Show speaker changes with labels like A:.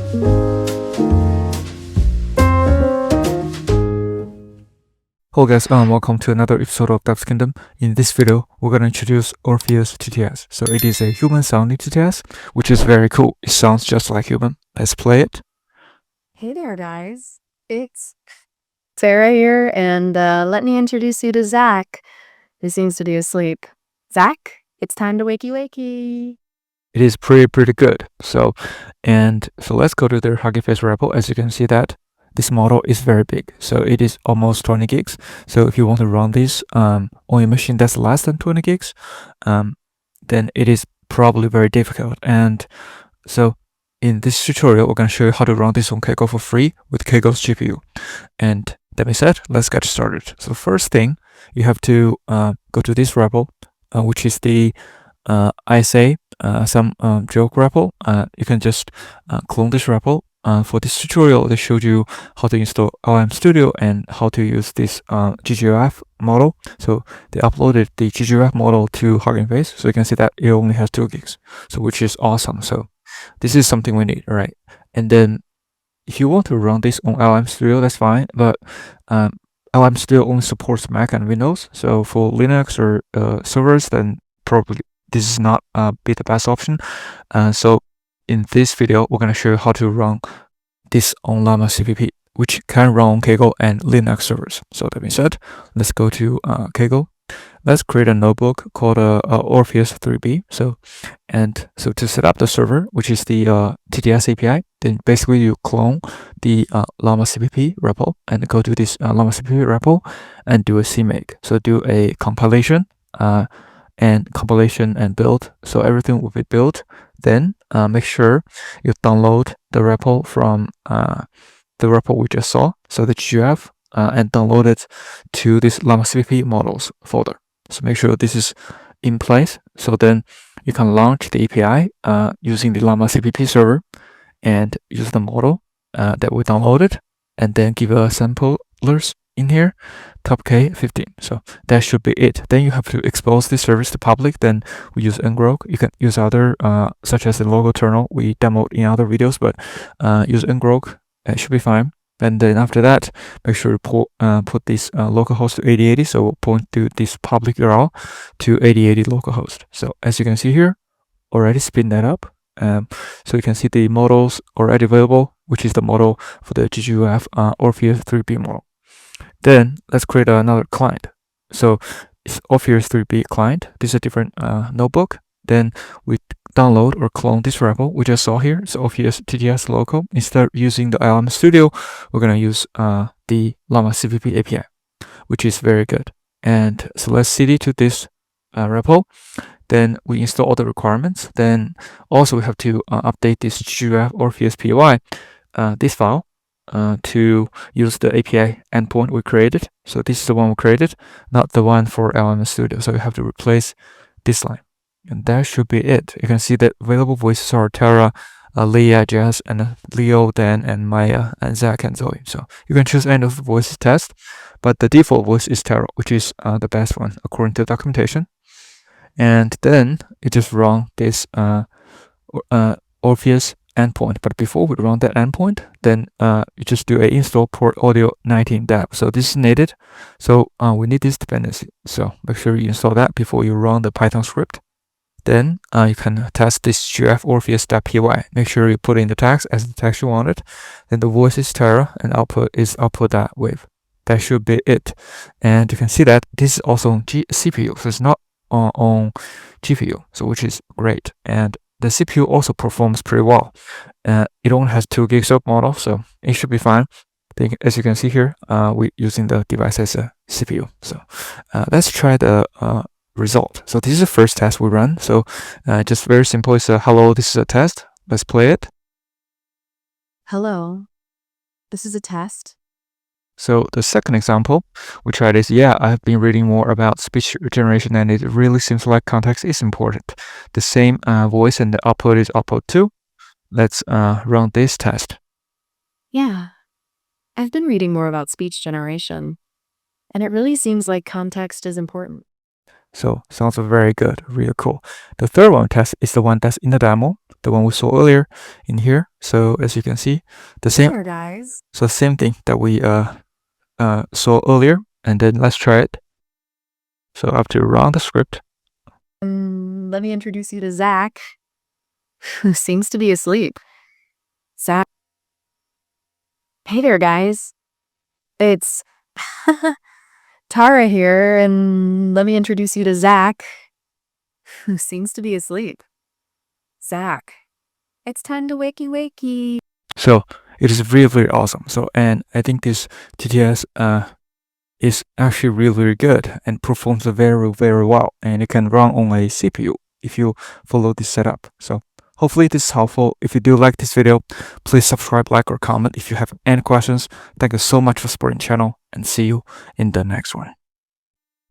A: Hello guys, welcome to another episode of Dev's Kingdom. In this video, we're gonna introduce Orpheus TTS. So it is a human sounding TTS, which is very cool. It sounds just like human. Let's play it.
B: Hey there, guys. It's Sarah here, and let me introduce you to Zach, who seems to be asleep. Zach, it's time to wakey wakey.
A: It is pretty good. So let's go to their Hugging Face repo. As you can see that this model is very big. So it is almost 20 gigs. So if you want to run this on a machine that's less than 20 gigs, then it is probably very difficult. And so in this tutorial, we're going to show you how to run this on Kaggle for free with Kaggle's GPU. And that being said, let's get started. So first thing, you have to go to this repo, which is the ISA some joke repo. You can just clone this repo. For this tutorial, they showed you how to install LM Studio and how to use this GGF model. So they uploaded the GGF model to Hugging Face. So you can see that it only has 2 gigs, so which is awesome. So this is something we need, right? And then if you want to run this on LM Studio, that's fine. But LM Studio only supports Mac and Windows. So for Linux or servers, then probably this is not be the best option. So in this video, we're going to show you how to run this on Llama.cpp, which can run on Kaggle and Linux servers. So that being said, let's go to Kaggle. Let's create a notebook called Orpheus-3b. So to set up the server, which is the TTS API, then basically you clone the Llama.cpp repo and go to this Llama.cpp repo and do a cmake. So do a compilation and build. So everything will be built. Then make sure you download the repo from the repo we just saw, so the GGF, and download it to this Llama.cpp models folder. So make sure this is in place. So then you can launch the API using the Llama.cpp server and use the model that we downloaded, and then give a samplers in here, top-K 15. So that should be it. Then you have to expose this service to public. Then we use ngrok. You can use other such as the logo terminal we demoed in other videos, but use ngrok. It should be fine. And then after that, make sure you put this localhost to 8080. So we'll point to this public URL to 8080 localhost. So as you can see here, already spin that up. So you can see the models already available, which is the model for the GGF Orpheus-3b model. Then let's create another client. So it's Orpheus-3b client. This is a different notebook. Then we download or clone this repo we just saw here. So Orpheus TTS local. Instead of using the LM Studio, we're gonna use the Llama.cpp API, which is very good. And so let's cd to this repo. Then we install all the requirements. Then also we have to update this GGF Orpheus py, this file, to use the API endpoint we created. So this is the one we created, not the one for LM Studio. So you have to replace this line. And that should be it. You can see that available voices are Tara, Leah, Jess, and Leo, Dan, and Maya, and Zach, and Zoe. So you can choose any of the voices test, but the default voice is Tara, which is the best one according to the documentation. And then you just run this Orpheus endpoint. But before we run that endpoint, then you just do a install port audio 19 deb. So this is needed. So we need this dependency. So make sure you install that before you run the Python script. Then you can test this GF Orpheus.py. Make sure you put in the text as the text you wanted. Then the voice is Tara and output is output.wave. That should be it. And you can see that this is also on CPU. So it's not on GPU, so which is great. And the CPU also performs pretty well. It only has 2 gigs of model, so it should be fine. As you can see here, we're using the device as a CPU. So let's try the result. So this is the first test we run. So just very simple. It's a hello, this is a test. Let's play it.
B: Hello, this is a test.
A: So the second example we tried is, yeah, I've been reading more about speech generation and it really seems like context is important. The same voice and the output is output 2. Let's run this test.
B: Yeah, I've been reading more about speech generation, and it really seems like context is important.
A: So sounds very good, really cool. The third one test is the one that's in the demo, the one we saw earlier in here. So as you can see, the same.
B: Hey there, guys.
A: So same thing that we saw earlier, and then let's try it. So after you run the script,
B: Let me introduce you to Zach, who seems to be asleep. Zach. Hey there, guys. It's Tara here, and let me introduce you to Zach, who seems to be asleep. Zach, it's time to wakey wakey.
A: so it is really, really awesome. So, and I think this TTS is actually really, really good and performs very, very well. And it can run on a CPU if you follow this setup. So hopefully this is helpful. If you do like this video, please subscribe, like, or comment if you have any questions. Thank you so much for supporting the channel, and see you in the next one.